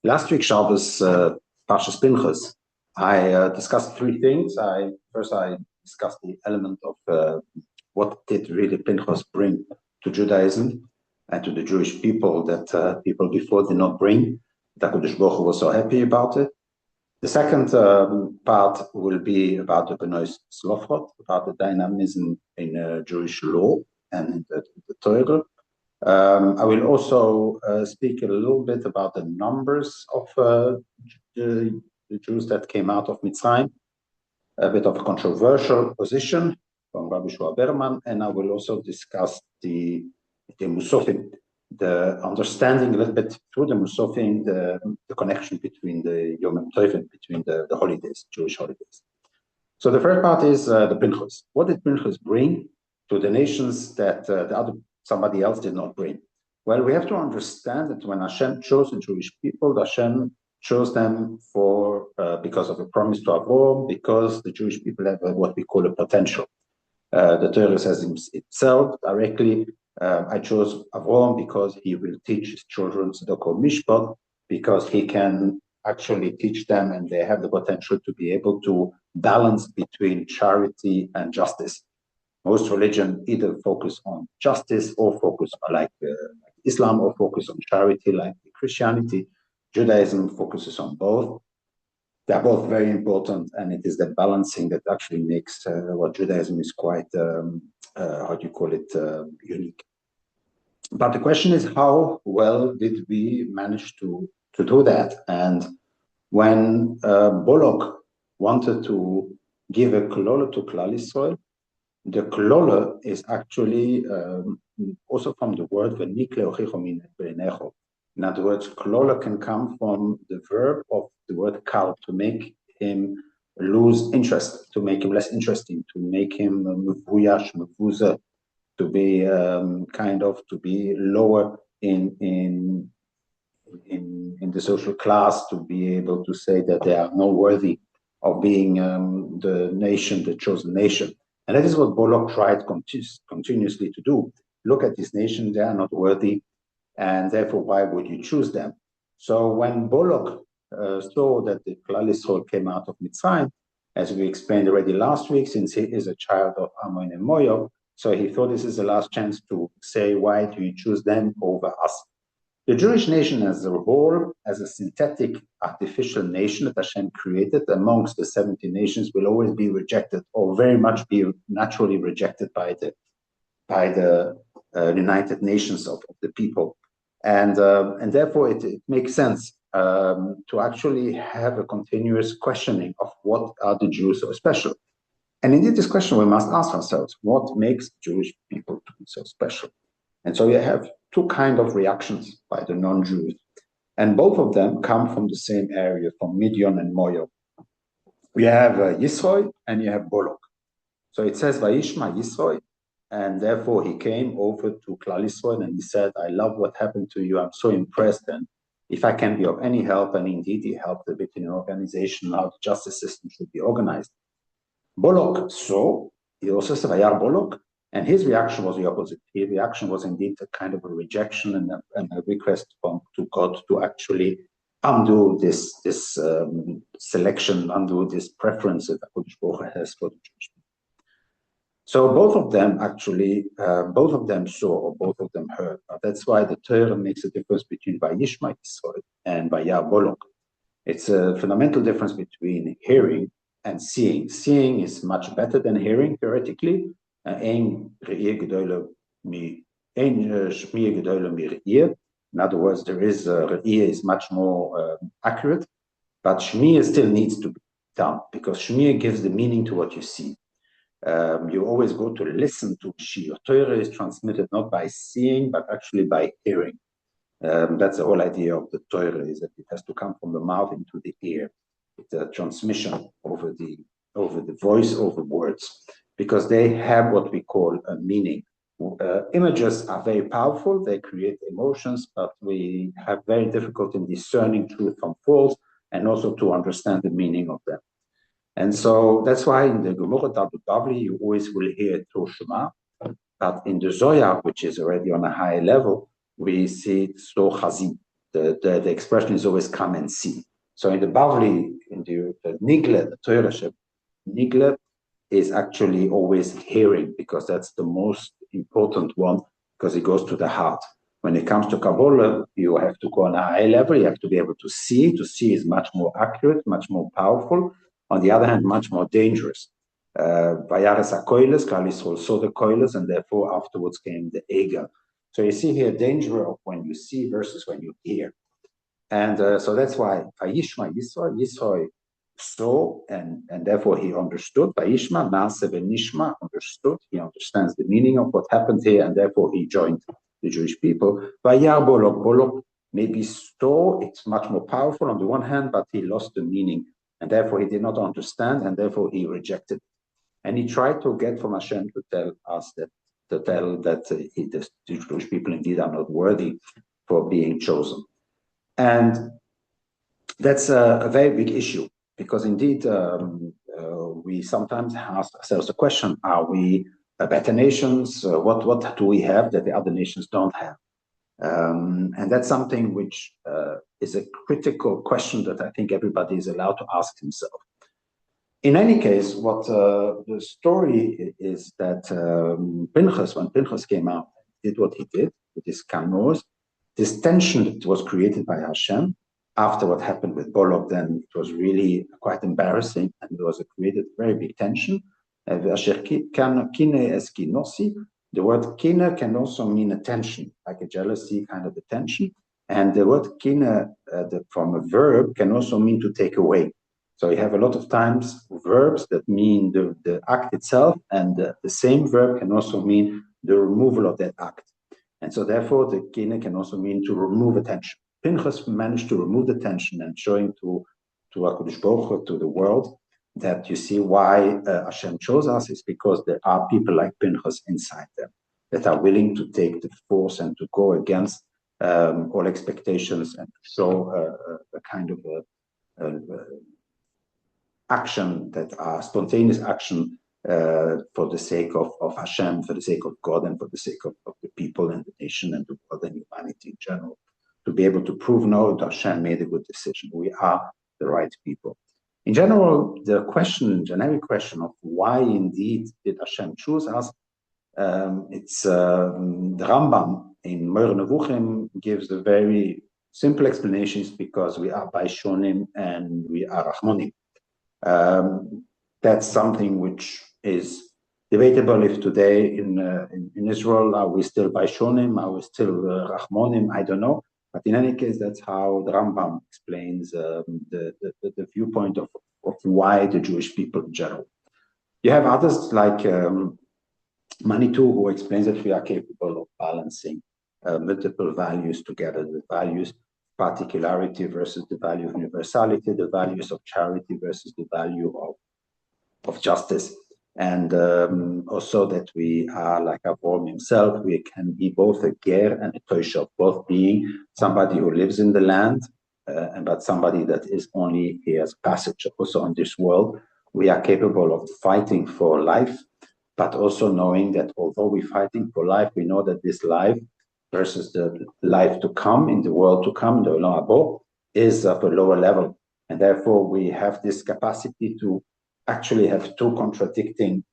Last week, Shabbos, Parshas Pinchas, I discussed three things. First, I discussed the element of what did really Pinchas bring to Judaism and to the Jewish people that people before did not bring. That HaKadosh Baruch Hu was so happy about it. The second part will be about the Benois Slofot, about the dynamism in Jewish law and in the Torah. I will also speak a little bit about the numbers of the Jews that came out of Mitzrayim, a bit of a controversial position from Rabbi Shua Berman, and I will also discuss the mussafim, the understanding a little bit through the mussafim, the connection between the Yom Tovim, between the holidays, Jewish holidays. So the first part is the Pinchas. What did Pinchas bring to the nations that somebody else did not bring? Well, we have to understand that when Hashem chose the Jewish people, Hashem chose them for because of a promise to Avraham, because the Jewish people have what we call a potential. The Torah says itself directly, I chose Avraham because he will teach his children Tzedakah Mishpat, because he can actually teach them and they have the potential to be able to balance between charity and justice. Most religions either focus on justice or focus on like Islam, or focus on charity like Christianity. Judaism focuses on both. They're both very important, and it is the balancing that actually makes what Judaism is quite, unique. But the question is, how well did we manage to do that? And when Bolok wanted to give a klola to Klal Yisrael, the klola is actually also from the word v'nikle ochicho min beinecho. In other words, klola can come from the verb of the word kal, to make him lose interest, to make him less interesting, to make him mevuyash, mevuza, to be to be lower in the social class, to be able to say that they are not worthy of being the nation, the chosen nation. And that is what Bolok tried continuously to do. Look at this nation, they are not worthy, and therefore why would you choose them? So when Bolok saw that the Klal Yisrael came out of Mitzrayim, as we explained already last week, since he is a child of Ammon and Moab, so he thought this is the last chance to say, why do you choose them over us? The Jewish nation as a whole, as a synthetic, artificial nation that Hashem created amongst the 70 nations, will always be rejected, or very much be naturally rejected by the United Nations of the people. And therefore it makes sense to actually have a continuous questioning of what are the Jews so special. And indeed, this question we must ask ourselves: what makes Jewish people to be so special? And so you have two kinds of reactions by the non-Jews, and both of them come from the same area, from Midian and Moab. We have Yisroi and you have Bolok. So it says Vayishma Yisroi, and therefore he came over to Klal Yisrael and he said, I love what happened to you, I'm so impressed, and if I can be of any help, and indeed he helped a bit in an organization, how the justice system should be organized. Bolok, so he also said Vayar Bolok, and his reaction was the opposite. His reaction was indeed a kind of a rejection and a request to God to actually undo this selection, undo this preference that HaKadosh Baruch Hu has for the Jewish people. So both of them actually, both of them saw, or both of them heard. That's why the Torah makes a difference between Vayishma Yisrael and Vayar Bolok. It's a fundamental difference between hearing and seeing. Seeing is much better than hearing, theoretically. In other words, there is Re'iyah is much more accurate, but Shmiya still needs to be done, because Shmiya gives the meaning to what you see. You always go to listen to Shir. Torah is transmitted not by seeing, but actually by hearing. That's the whole idea of the Torah, is that it has to come from the mouth into the ear. It's a transmission over the voice, over words, because they have what we call a meaning. Images are very powerful, they create emotions, but we have very difficult in discerning truth from false, and also to understand the meaning of them. And so that's why in the Gemara Bavli you always will hear through Shema, but in the Zohar, which is already on a higher level, we see it so Chazim. the expression is always come and see. So in the Bavli, in the Nigle, the Torah, Nigle is actually always hearing, because that's the most important one, because it goes to the heart. When it comes to Kabbalah, you have to go on a high level, you have to be able to see. To see is much more accurate, much more powerful. On the other hand, much more dangerous. Vayares HaKoiles, Klal Yisrael saw the koiles, and therefore afterwards came the Egel. So you see here danger of when you see versus when you hear. And so that's why Vayishma Yisrael saw, and therefore he understood. Vayishma, Maaseh Nishma, understood. He understands the meaning of what happened here, and therefore he joined the Jewish people. Vayar Bolok, Bolok maybe saw, it's much more powerful on the one hand, but he lost the meaning, and therefore he did not understand, and therefore he rejected. And he tried to get from Hashem to tell us that, the Jewish people indeed are not worthy for being chosen. And that's a very big issue, because indeed we sometimes ask ourselves the question, are we better nations? What do we have that the other nations don't have? And that's something which is a critical question that I think everybody is allowed to ask himself. In any case, what the story is that Pinchas, when Pinchas came out, did what he did with his kanors, this tension that was created by Hashem after what happened with Bolok, then it was really quite embarrassing, and there was created very big tension. The word kina can also mean attention, like a jealousy kind of attention. And the word kina from a verb can also mean to take away. So you have a lot of times verbs that mean the act itself, and the same verb can also mean the removal of that act. And so therefore the kina can also mean to remove attention. Pinchas managed to remove the tension and showing to HaKadosh Baruch Hu, to the world, that you see why Hashem chose us is because there are people like Pinchas inside them that are willing to take the force and to go against all expectations and to show a kind of action that are spontaneous action for the sake of Hashem, for the sake of God, and for the sake of the people and the nation and the world and humanity in general, to be able to prove, no, that Hashem made a good decision. We are the right people. In general, the generic question of why indeed did Hashem choose us, it's the Rambam in Moreh Nevuchim gives the very simple explanations, because we are Baishonim and we are Rachmonim. That's something which is debatable if today in Israel, are we still Baishonim, are we still Rachmonim, I don't know. But in any case, that's how the Rambam explains the viewpoint of why the Jewish people in general. You have others like Manitou, who explains that we are capable of balancing multiple values together, the values particularity versus the value of universality, the values of charity versus the value of justice. And also that we are like Avraham himself, we can be both a ger and a toisha, both being somebody who lives in the land, but somebody that is only here as passage. Also on this world, we are capable of fighting for life, but also knowing that although we're fighting for life, we know that this life versus the life to come, in the world to come, the Olam Habo, is of a lower level. And therefore we have this capacity to actually have two contradicting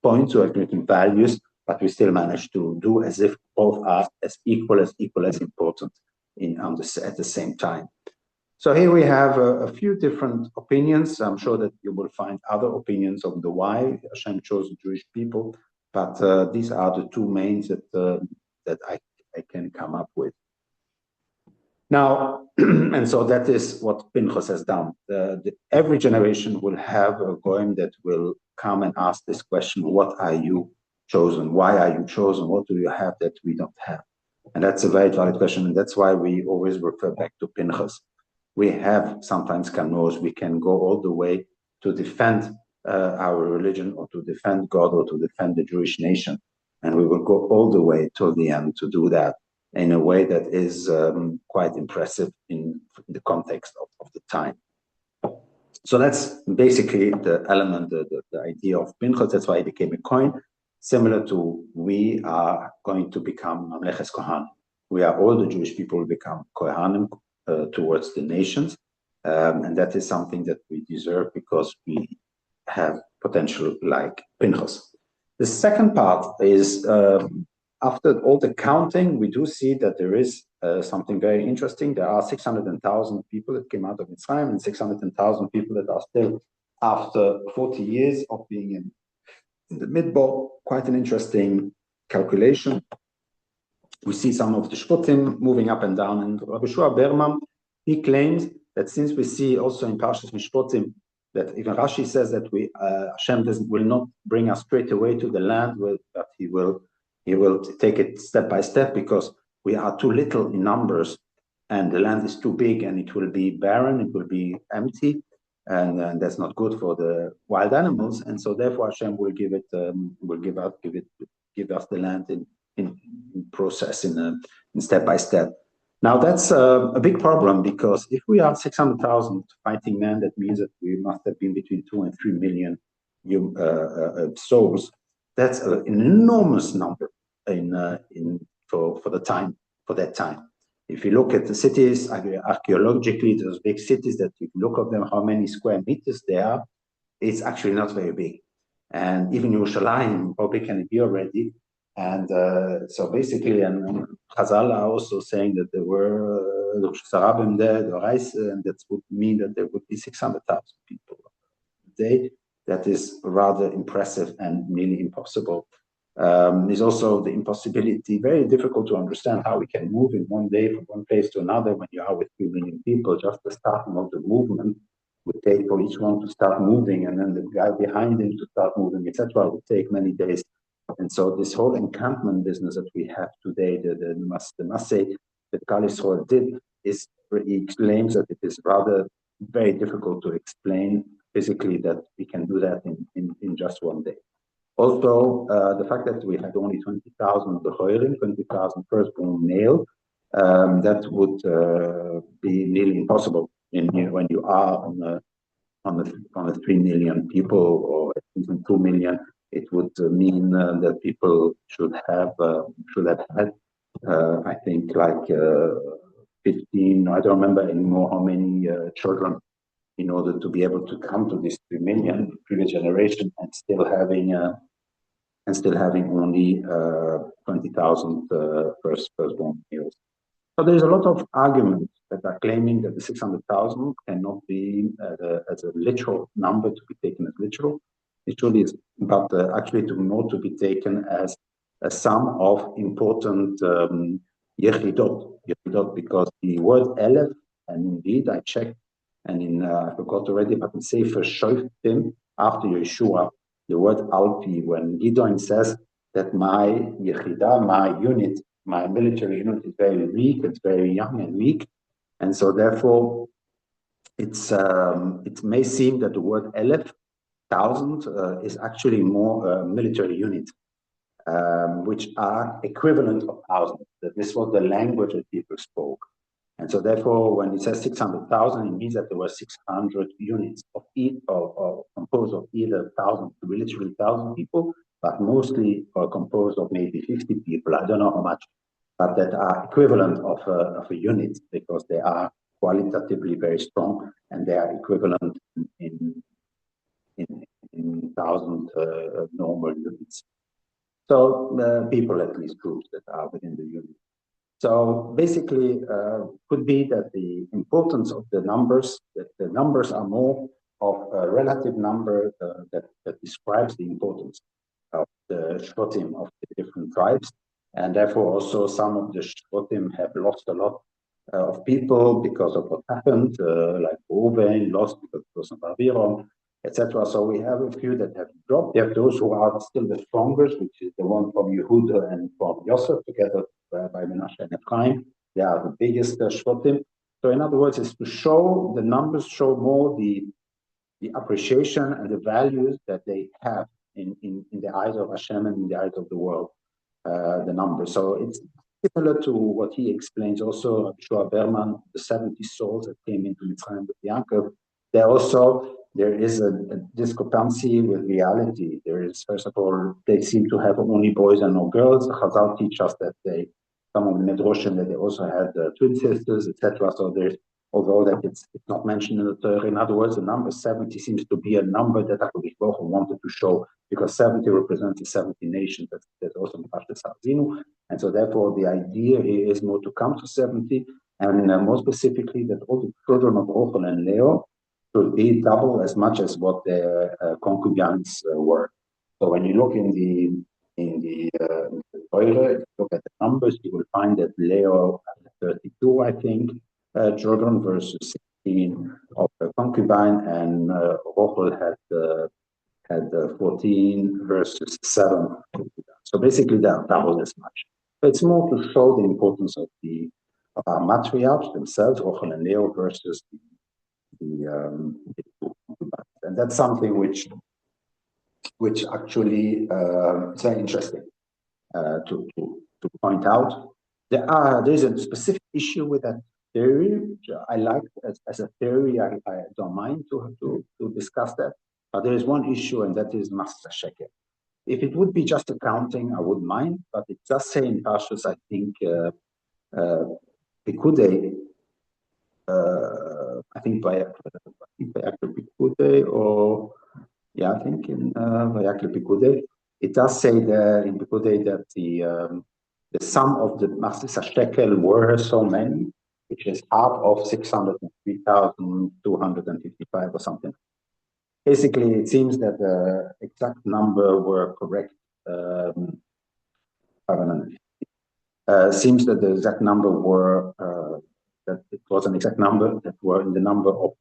points or contradicting values, but we still manage to do as if both are as equal as important at the same time. So here we have a few different opinions. I'm sure that you will find other opinions on the why Hashem chose the Jewish people, but these are the two mains that I can come up with. Now, and so that is what Pinchas has done. Every generation will have a goyim that will come and ask this question: what are you chosen? Why are you chosen? What do you have that we don't have? And that's a very valid question, and that's why we always refer back to Pinchas. We have sometimes kanos, we can go all the way to defend our religion, or to defend God, or to defend the Jewish nation. And we will go all the way to the end to do that in a way that is quite impressive in the context of the time. So that's basically the element, the idea of Pinchas. That's why he became a coin, similar to we are going to become Mamleches Kohanim. all the Jewish people become Kohanim towards the nations. And that is something that we deserve because we have potential like Pinchas. The second part is after all the counting, we do see that there is something very interesting. There are 600,000 people that came out of Mitzrayim and 600,000 people that are still, after 40 years of being in the Midbar. Quite an interesting calculation. We see some of the Shpotim moving up and down. And Rabbi Shua Berman, he claims that since we see also in Parshas Mishpotim that even Rashi says that Hashem will not bring us straight away to the land, but He will take it step by step because we are too little in numbers, and the land is too big, and it will be barren, it will be empty, and that's not good for the wild animals. And so therefore Hashem will give us the land in process, in step by step. Now that's a big problem, because if we are 600,000 fighting men, that means that we must have been between 2 and 3 million souls. That's an enormous number for that time. If you look at the cities archaeologically, those big cities, that if you look at them, how many square meters they are, it's actually not very big. And even Yerushalayim, how big can it be already? And so basically, and Chazal are also saying that there were Sarabim there, the Reis, and that would mean that there would be 600,000 people today. That is rather impressive and nearly impossible. Is also the impossibility, very difficult to understand how we can move in one day from one place to another when you are with 3 million people. Just the starting of the movement would take for each one to start moving, and then the guy behind him to start moving, etc. would take many days. And so this whole encampment business that we have today, the Masseh that Klal Yisrael did, he claims that it is rather very difficult to explain physically that we can do that in just one day. Also, the fact that we had only 20,000 Bechorim, 20,000 firstborn male, that would be nearly impossible when you are on a 3 million people, or even 2 million. It would mean that people should have had, I think, like 15. I don't remember anymore how many children, in order to be able to come to this 3 million previous generation, and still having only 20,000 firstborn males. So there's a lot of arguments that are claiming that the 600,000 cannot be as a literal number to be taken as literal. It truly is, but actually to be taken as a sum of important yechidot, because the word elef, and indeed I checked, and I forgot already, but in Sefer Shoftim, after Yeshua, the word alpi, when Gideon says that my yechida, my unit, my military unit is very weak, it's very young and weak, and so therefore it may seem that the word elef, 1,000, is actually more military unit, which are equivalent of 1,000. That this was the language that people spoke. And so therefore, when it says 600,000, it means that there were 600 units composed of either 1,000, literally 1,000 people, but mostly composed of maybe 50 people. I don't know how much, but that are equivalent of a unit, because they are qualitatively very strong, and they are equivalent in 1,000 normal units. So people, at least groups that are within the unit. So basically, could be that the importance of the numbers, that the numbers are more of a relative number that describes the importance of the Shpotim of the different tribes, and therefore also some of the Shpotim have lost a lot of people because of what happened, like Reuven lost because of Aviram, etc. So we have a few that have dropped. We have those who are still the strongest, which is the one from Yehuda and from Yosef, together by Menashe and Ephraim. They are the biggest Shpotim. So in other words, it's to show, the numbers show more the appreciation and the values that they have in the eyes of Hashem and in the eyes of the world, the numbers. So it's similar to what he explains also, Shua Berman, the 70 souls that came into Mitzrayim with Yaakov. There is a discrepancy with reality. There is, first of all, they seem to have only boys and no girls. Chazal teach us that some of the Midrashim that they also had twin sisters, etc. So there's, although that it's not mentioned in the Torah, in other words, the number 70 seems to be a number that HaKadosh Baruch Hu wanted to show, because 70 represents the 70 nations. That's also Mepashtes Harzinu. And so therefore the idea here is more to come to 70, and more specifically that all the children of Rochel and Leo should be double as much as what their concubines were. So when you look in the Torah, look at the numbers, you will find that Leo had 32, I think, children versus 16 of the concubine, and Rochel had 14 versus 7. So basically they are double as much. But it's more to show the importance of our matriarchs themselves, Rochel and Leo, versus the concubines. And that's something which actually is very interesting to point out. There's a specific issue with that theory, which I like as a theory. I don't mind to discuss that. But there is one issue, and that is Master Shekel. If it would be just accounting, I wouldn't mind. But it does say in Parshas, I think, Pikudei, I think by Pikudei, or yeah, I think in Vayakle Pikudei, it does say there in Pikudei that the sum of the Machzis Shekel were so many, which is half of 603,255 or something. Basically, it seems that the exact number were correct. Seems that the exact number were that it was an exact number that were in the number of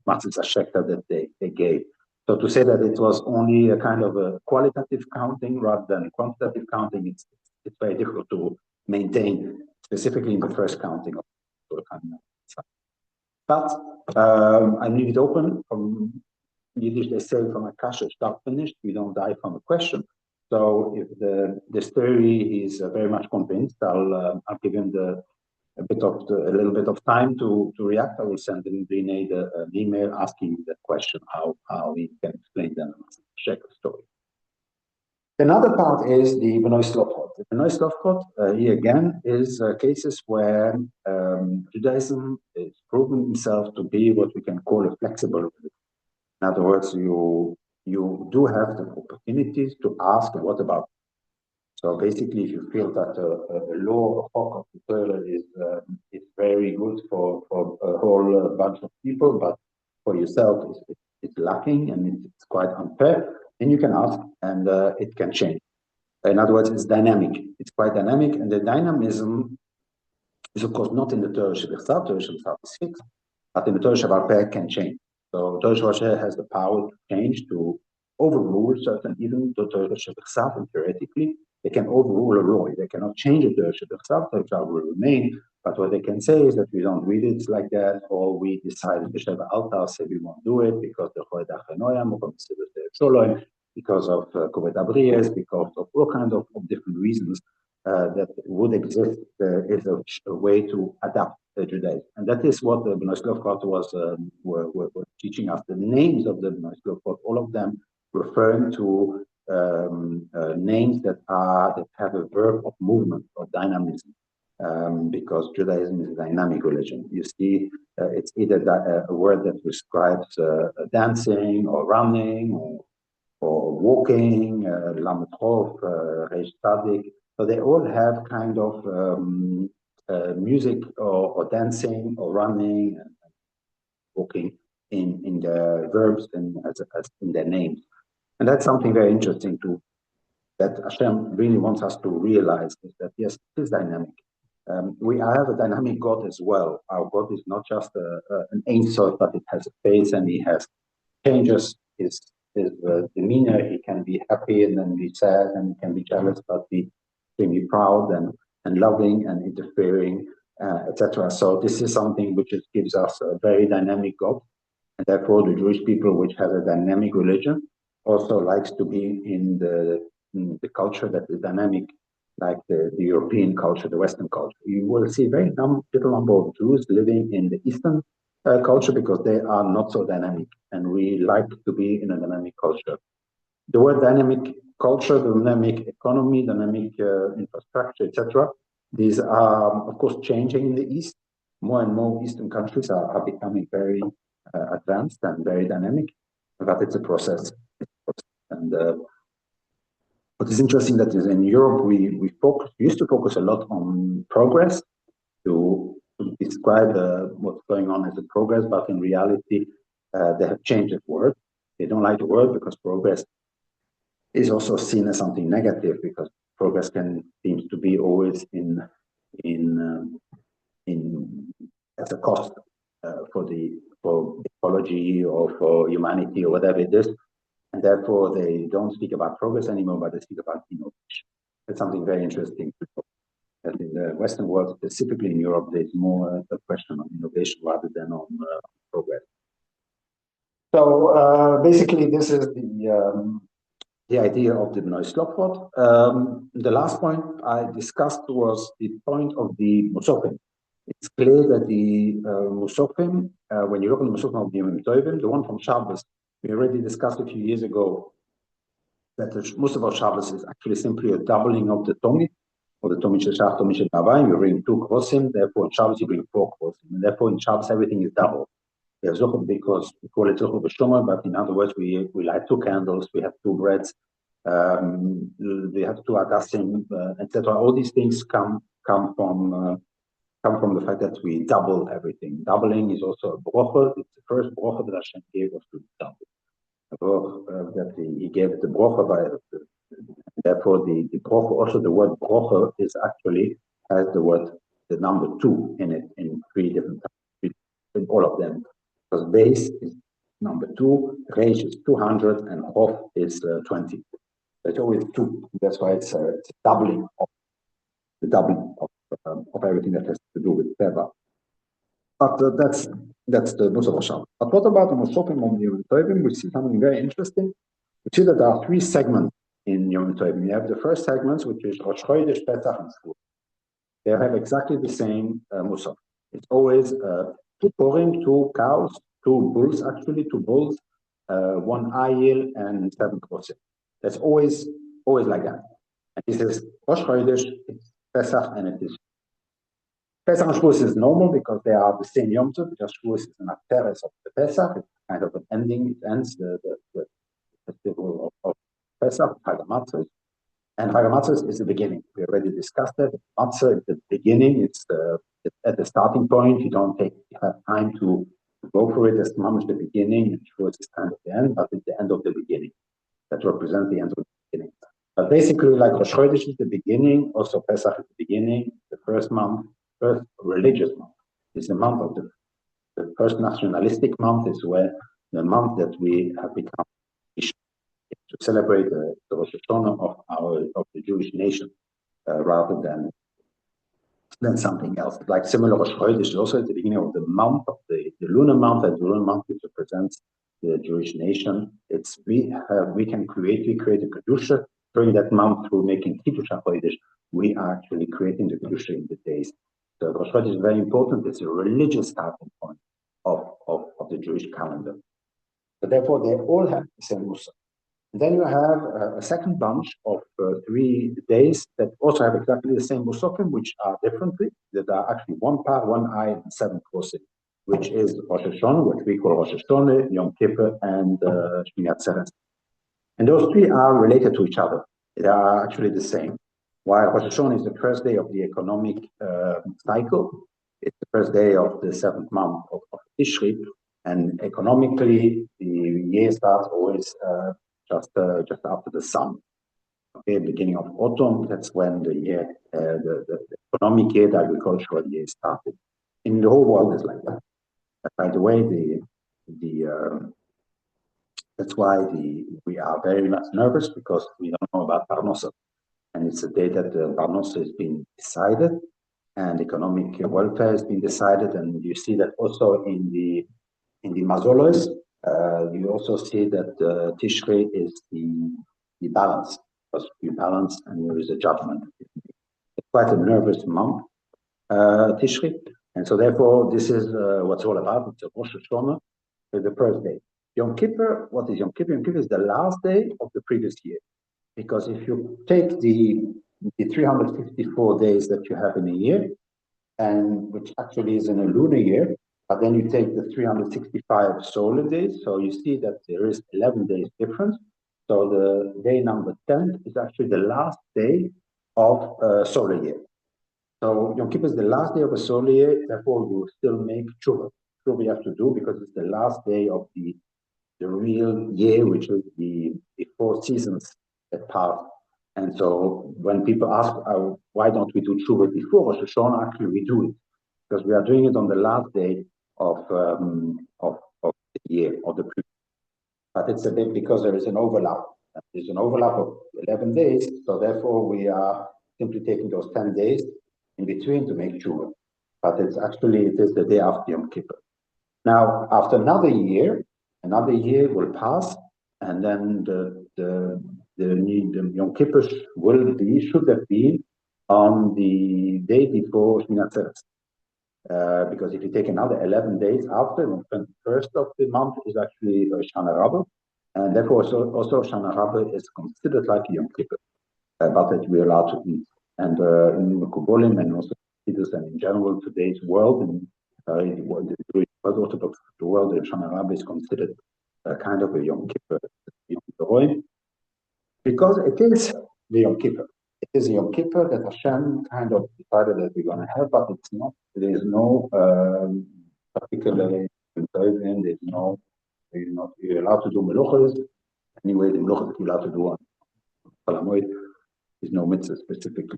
Machzis Shekel that they gave. So to say that it was only a kind of a qualitative counting rather than quantitative counting, it's very difficult to maintain, specifically in the first counting of the counting. But I leave it open. From Yiddish, they say from a kasha start finished, we don't die from a question. So if this theory is very much convinced, I'll give him a little bit of time to react. I will send him an email asking the question how he can explain the Shekel story. Another part is the Bnei Slofot. The Bnei Slofot, here again, is cases where Judaism is proving itself to be what we can call a flexible religion. In other words, you do have the opportunities to ask, what about? So basically, if you feel that a law of the Torah is very good for a whole bunch of people, but for yourself it's lacking and it's quite unfair, then you can ask, and it can change. In other words, it's dynamic. It's quite dynamic, and the dynamism is of course not in the Torah Shebechsav. Torah Shebechsav is fixed, but in the Torah Shebal Peh can change. So Torah Shebal has the power to change, to overrule certain, even the Torah Shebechsav, and theoretically they can overrule a law. They cannot change the Torah Shebechsav. Torah Shebechsav will remain, but what they can say is that we don't read it like that, or we decided B'Sheva Altar say we won't do it because the Choed Achenoyam, because of Kovet Abriez, because of all kinds of different reasons that would exist. Is a way to adapt Judaism, and that is what the Bnei Slofot were teaching us. The names of the Bnei Slofot, all of them referring to names that have a verb of movement or dynamism, because Judaism is a dynamic religion. You see, it's either a word that describes dancing or running or walking, Lamed Chov, Reish Tzadik. So they all have kind of music or dancing or running and walking in the verbs and as in their names. And that's something very interesting that Hashem really wants us to realize, is that yes, it is dynamic. We have a dynamic God as well. Our God is not just an Ein Sof, but it has a face and he has changes his demeanor. He can be happy and then be sad, and he can be jealous, but he can be proud and loving and interfering, etc. So this is something which gives us a very dynamic God, and therefore the Jewish people, which has a dynamic religion, also likes to be in the culture that is dynamic, like the European culture, the Western culture. You will see very little number of Jews living in the Eastern culture because they are not so dynamic, and we like to be in a dynamic culture. The word dynamic culture, dynamic economy, dynamic infrastructure, etc., These are, of course, changing in the East. More and more Eastern countries are becoming very advanced and very dynamic, but it's a process. And what is interesting that is in Europe, we used to focus a lot on progress to describe what's going on as a progress, but in reality, they have changed the word. They don't like the word because progress is also seen as something negative, because progress seems to be always in as a cost for ecology or for humanity or whatever it is, and therefore they don't speak about progress anymore, but they speak about innovation. That's something very interesting. That in the Western world, specifically in Europe, there's more a question of innovation rather than on progress. So basically, this is the idea of the Bnei Slopot. The last point I discussed was the point of the mussafim. It's clear that the mussafim, when you look at the mussafim of the Yom Tovim, the one from Shabbos, we already discussed a few years ago that the Musaf of Shabbos is actually simply a doubling of the Tomid, or the Tomid Sheshach, Tomid Shedavayim. You bring 2 krosim, therefore in Shabbos you bring 4 krosim, and therefore in Shabbos everything is double. We have Zuchot because we call it Zuchot B'Shlomo, but in other words, we light 2 candles, we have 2 breads, we have 2 adassim, etc. All these things come from the fact that we double everything. Doubling is also a brocha. It's the first brocha that Hashem gave us to double. That he gave the brocha by. Therefore, the brocha, also the word brocha is actually has the number 2 in it in 3 different times, in all of them. Because base is number 2, reish is 200, and chof is 20. It's always 2. That's why it's a doubling of of everything that has to do with Teva. But that's the Musaf of Shabbos. But what about the Musafim on Yom Tovim? We see something very interesting. We see that there are 3 segments in Yom Tovim. You have the first segment, which is Rosh Chodesh, Pesach, and Shavuot. They have exactly the same Musaf. It's always 2 porim, 2 cows, 2 bulls, actually 2 bulls, 1 ayil, and 7 krosim. That's always like that. And this is Rosh Chodesh, it's Pesach, and it is Pesach and Shavuos is normal because they are the same Yom Tov, because Shavuos is an afteres of the Pesach. It's kind of an ending. It ends the festival of Pesach, Chag HaMatzos. And Chag HaMatzos is the beginning. We already discussed that. Matzah is the beginning. It's at the starting point. You have time to go for it. It's much the beginning. And Shavuos is kind of the end, but it's the end of the beginning. That represents the end of the beginning. But basically, like Rosh Chodesh is the beginning, also Pesach is the beginning, the first religious month. Is the month of the first nationalistic month, is where the month that we have become to celebrate the Rosh Hashanah of the Jewish nation, rather than something else. Like similar Rosh Chodesh is also at the beginning of the month of the lunar month, and the lunar month which represents the Jewish nation. We create a kedusha during that month through making Kiddush HaChodesh. We are actually creating the kedusha in the days. So Rosh Chodesh is very important. It's a religious starting point of the Jewish calendar. So therefore, they all have the same Musaf. And then you have a second bunch of 3 days that also have exactly the same Musafim, which are differently. That are actually 1 par, 1 eye, and 7 krosim, which is Rosh Hashanah, what we call Rosh Hashanah, Yom Kippur, and Shmini Atzeres. And those 3 are related to each other. They are actually the same. While Rosh Hashanah is the first day of the economic cycle, it's the first day of the 7th month of Tishri, and economically, the year starts always just after the sun. Okay, beginning of autumn, that's when the year, the economic year, the agricultural year started. In the whole world is like that. By the way, that's why we are very much nervous, because we don't know about Parnosa. And it's a day that Parnosa has been decided, and economic welfare has been decided. And you see that also in the Mazolos. You also see that Tishrei is the balance, because you balance and there is a judgment. It's quite a nervous month, Tishrei. And so therefore, this is what's all about. It's a Rosh Hashanah, the first day. Yom Kippur, what is Yom Kippur? Yom Kippur is the last day of the previous year. Because if you take the the 364 days that you have in a year, and which actually is in a lunar year, but then you take the 365 solar days, so you see that there is 11 days difference. So the day number 10 is actually the last day of a solar year. So Yom Kippur is the last day of a solar year, therefore we will still make tshuva. Tshuva we have to do because it's the last day of the real year, which is the 4 seasons that pass. And so when people ask, why don't we do tshuva before Rosh Hashanah, actually we do it because we are doing it on the last day of the year, of the previous. But it's a bit because there is an overlap. There's an overlap of 11 days, so therefore we are simply taking those 10 days in between to make tshuva. But it is the day after Yom Kippur. Now, after another year will pass, and then the Yom Kippur should have been on the day before Shmini Atzeres. Because if you take another 11 days after, the 21st of the month is actually Shana Rabbah, and therefore also Shana Rabbah is considered like Yom Kippur, but that we are allowed to eat. And in Kubolim and also in general today's world, in the Jewish Orthodox world, the Shana Rabbah is considered kind of a Yom Kippur, because it is the Yom Kippur. It is a Yom Kippur that Hashem kind of decided that we're going to have, but it's not. There is no particular. There's no. You're allowed to do meluchas. Anyway, the meluchas that you're allowed to do on Cholamoid is no mitzvah specifically.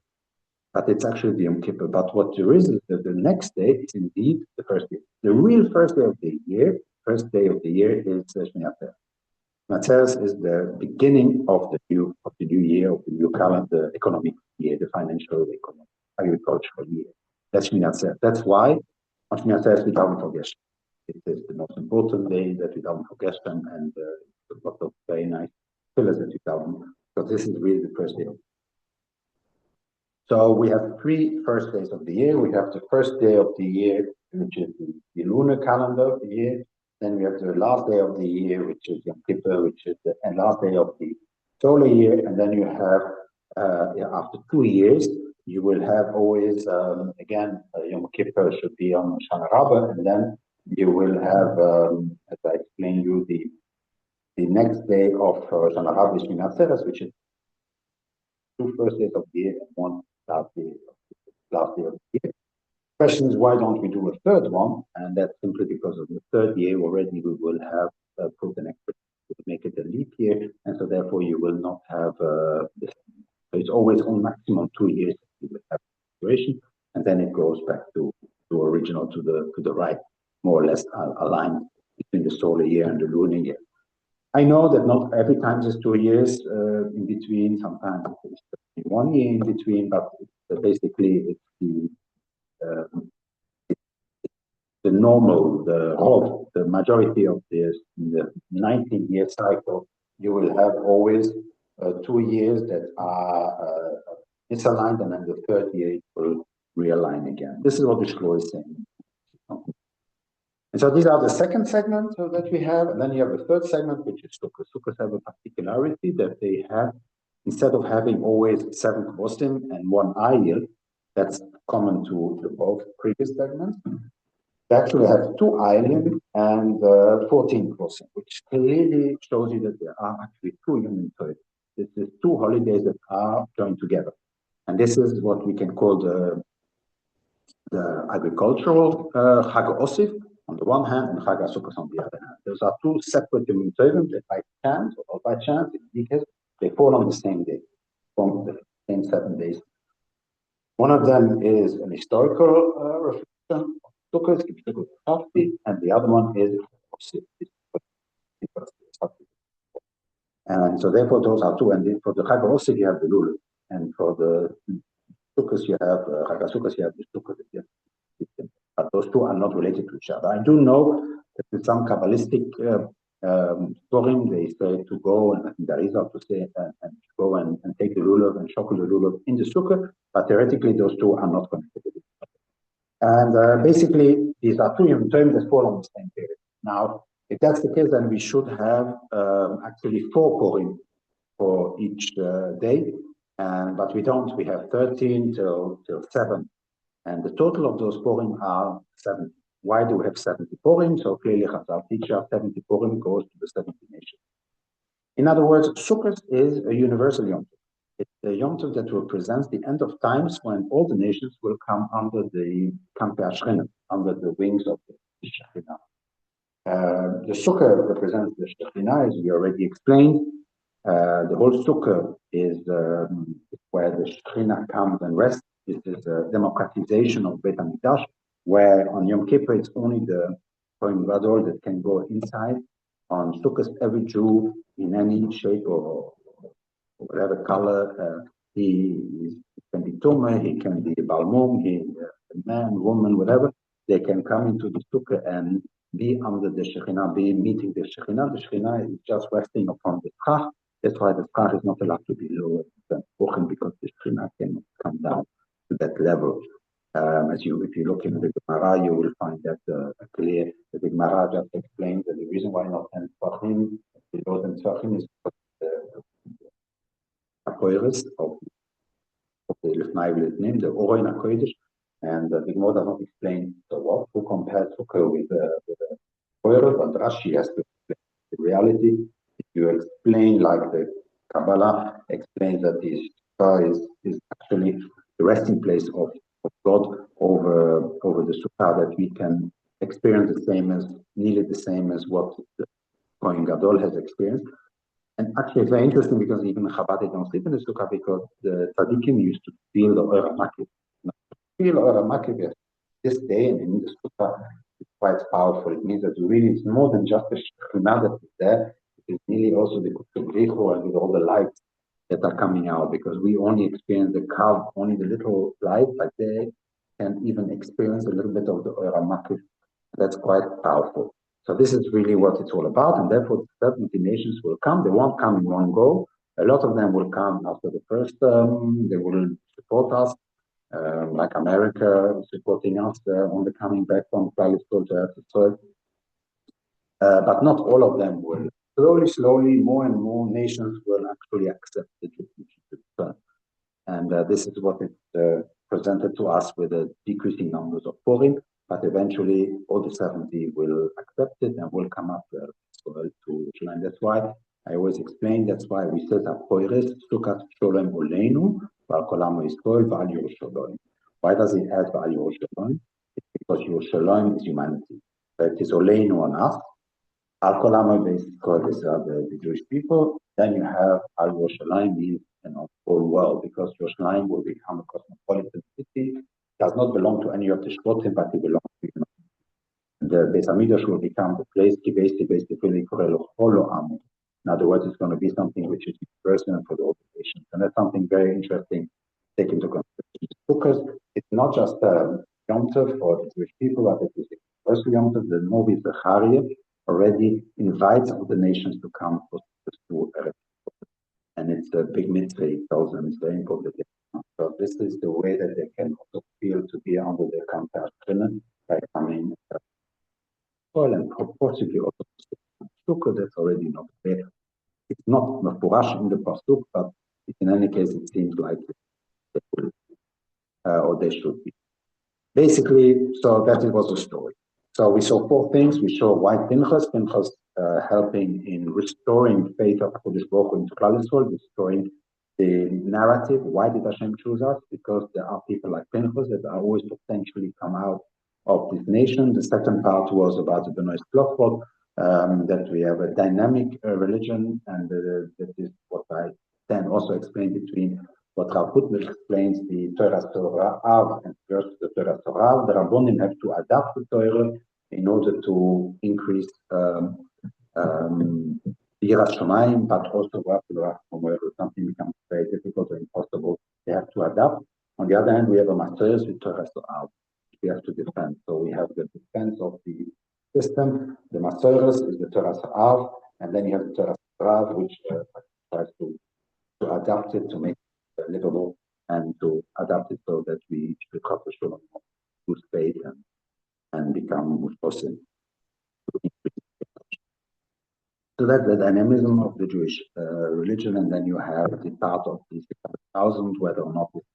But it's actually the Yom Kippur. But what there is that the next day is indeed the first day. The real first day of the year is Shmini Atzeres. Atzeres is the beginning of the new year, of the new calendar, the economic year, the financial, economic, agricultural year. That's Shmini Atzeres. That's why on Shmini Atzeres we don't forget. It is the most important day that we don't forget them, and a lot of very nice pillars that we don't, because this is really the first day. So we have 3 first days of the year. We have the first day of the year, which is the lunar calendar of the year. Then we have the last day of the year, which is Yom Kippur, which is the last day of the solar year. And then you have, after 2 years, you will have always, again, Yom Kippur should be on Shana Rabbah, and then you will have, as I explained you, the next day of Shana Rabbah is Shmini Atzeres, which is 2 first days of the year and 1 last day of the year. Question is, why don't we do a third one? And that's simply because of the third year already we will have put an extra to make it a leap year, and so therefore you will not have this. So it's always on maximum 2 years you will have situation, and then it goes back to original to the right, more or less aligned between the solar year and the lunar year. I know that not every time there's 2 years in between. Sometimes it's 1 year in between, but basically it's the normal, the majority of this, in the 19-year cycle, you will have always 2 years that are misaligned, and then the third year it will realign again. This is what the Shlo is saying. And so these are the second segment that we have, and then you have the third segment, which is Sukkot. Sukkot have a particularity that they have, instead of having always 7 kvosim and 1 ayil, that's common to both previous segments. They actually have 2 ayilim and 14 kvosim, which clearly shows you that there are actually 2 human toys. This is 2 holidays that are joined together, and this is what we can call the agricultural Chag Osif on the one hand and Chag HaSukkot on the other hand. Those are 2 separate human toys that by chance or by chance, in any case, they fall on the same day, from the same 7 days. One of them is an historical reflection of Sukkot, and the other one is and so therefore those are 2. And for the Chag HaOsif you have the Lulav, and for the Sukkot you have Chag HaSukkot, you have the Sukkot. But those 2 are not related to each other. I do know that in some Kabbalistic Purim, they say to go, and there is how to say, and go and take the lulav and shokel the lulav in the sukkah, but theoretically those 2 are not connected. And basically, these are 2 human terms that fall on the same period. Now, if that's the case, then we should have actually 4 Purim for each day. But we don't. We have 13 till 7. And the total of those Purim are 70. Why do we have 70 Purim? So clearly Chazal teaches 70 Purim goes to the 70 nations. In other words, Sukkot is a universal Yom Tov. It's a Yom Tov that represents the end of times when all the nations will come under the Kampei Ashkenazi, under the wings of the Shekhinah. The Sukkah represents the Shekhinah, as we already explained. The whole Sukkah is where the Shekhinah comes and rests. This is a democratization of Beit HaMikdash, where on Yom Kippur it's only the Kohen Gadol that can go inside. On Sukkot, every Jew in any shape or whatever color, he can be Tumah, he can be Balmum, man, woman, whatever. They can come into the Sukkah and be under the Shekhinah, be meeting the Shekhinah. The Shekhinah is just resting upon the Schach. That's why the Schach is not allowed to be lower than Purim, because the Shekhinah cannot come down to that level. If you look in the Gemara, you will find that clear. The Gemara just explains that the reason why not 10 Tvachim, below 10 Tvachim, is the Apoiris of the Lefnai V'Letnim, the Oroin HaKodesh, and the Gemara does not explain so what, who compares Sukkah with the Apoiris, but Rashi has to explain the reality. If you explain like the Kabbalah explains that this is actually the resting place of God over the Sukkah, that we can experience nearly the same as what the Kohen Gadol has experienced. And actually it's very interesting because even Chabad don't sleep in the Sukkah, because the Tzaddikim used to feel the Or HaMakiv. Feel Or HaMakiv this day and in the Sukkah is quite powerful. It means that really it's more than just the Shekhinah that is there. It is nearly also the Kutzurichu and with all the lights that are coming out, because we only experience the Kav, only the little light, but they can even experience a little bit of the Or HaMakiv. That's quite powerful. So this is really what it's all about, and therefore 70 nations will come. They won't come in one go. A lot of them will come after the first. They will support us, like America supporting us on the coming back from Palestine to Eretz Yisrael. But not all of them will. Slowly, more and more nations will actually accept the Jewish return. And this is what it presented to us with the decreasing numbers of Purim, but eventually all the 70 will accept it and will come up to Jerusalem. That's why I always explain, that's why we set up Poiris, Sukkot Sholem Oleinu, Val Kolamo Yisrael, Val Yerushalayim. Why does it add Val Yerushalayim? It's because Yerushalayim is humanity. So it is Oleinu on us. Al Kolamo Yisrael is the Jewish people. Then you have Al Yerushalayim means the whole world, because Yerushalayim will become a cosmopolitan city. It does not belong to any of the Shkotim, but it belongs to the Beis HaMikdash will become the place. In other words, it's going to be something which is universal for the whole nation, and that's something very interesting to take into consideration. Because it's not just Yom Tov for the Jewish people, but it is universal Yom Tov. The Novi Zechariah already invites all the nations to come to Eretz. And it's a big mitzvah. It tells them it's very important. So this is the way that they can also feel to be under the Kampei Ashkenazi by coming and possibly also Sukkah that's already not there. It's not mafurash in the pasuk, but in any case, it seems like they will, or they should be. Basically, so that was the story. So we saw 4 things. We saw why Pinchas helping in restoring faith of Kodesh Baruch Hu into Klal Yisrael, restoring the narrative. Why did Hashem choose us? Because there are people like Pinchas that are always potentially come out of this nation. The second part was about the Benoist Klofot, that we have a dynamic religion, and that is what I then also explained between what Rav Putner explains, the Torah Torah and versus the Torah Torah. The Rabbonim have to adapt the Torah in order to increase Yiras Shamayim, but also something becomes very difficult or impossible. They have to adapt. On the other hand, we have a Masters with Torah Torah. We have to defend. So we have the defense of the system. The Masters is the Torah Torah, and then you have the Torah Torah, which tries to adapt it to make livable and to adapt it so that we should lose faith and become mussafim. So that's the dynamism of the Jewish religion, and then you have the part of the 1,000, whether or not it's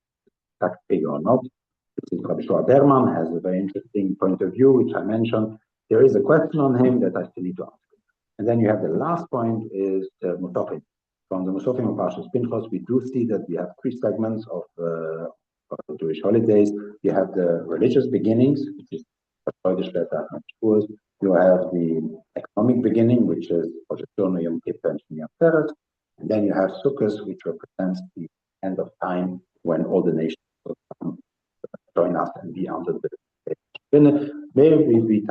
a exact figure or not. This is Rabbi Shua Berman, has a very interesting point of view, which I mentioned. There is a question on him that I still need to answer. And then you have the last point is the mussafim. From the mussafim of Parshas Pinchas, we do see that we have three segments of the Jewish holidays. You have the religious beginnings, which is you have the economic beginning, which is Yom Kippur and Yom Teres, and then you have Sukkot, which represents the end of time when all the nations will come join us and be under the maybe we